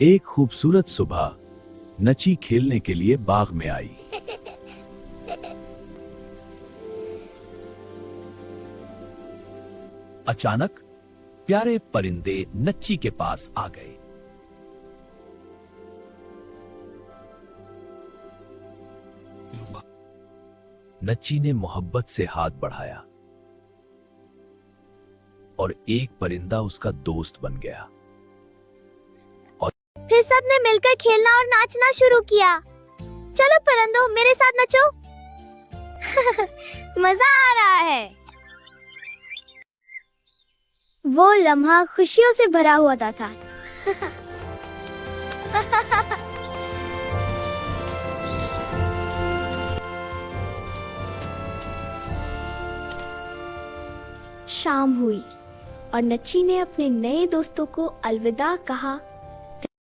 एक खूबसूरत सुबह नची खेलने के लिए बाग में आई। अचानक प्यारे परिंदे नच्ची के पास आ गए। नच्ची ने मोहब्बत से हाथ बढ़ाया और एक परिंदा उसका दोस्त बन गया। फिर सबने मिलकर खेलना और नाचना शुरू किया। चलो परिंदों, मेरे साथ नचो। मजा आ रहा है। वो लम्हा खुशियों से भरा हुआ था। शाम हुई और नच्ची ने अपने नए दोस्तों को अलविदा कहा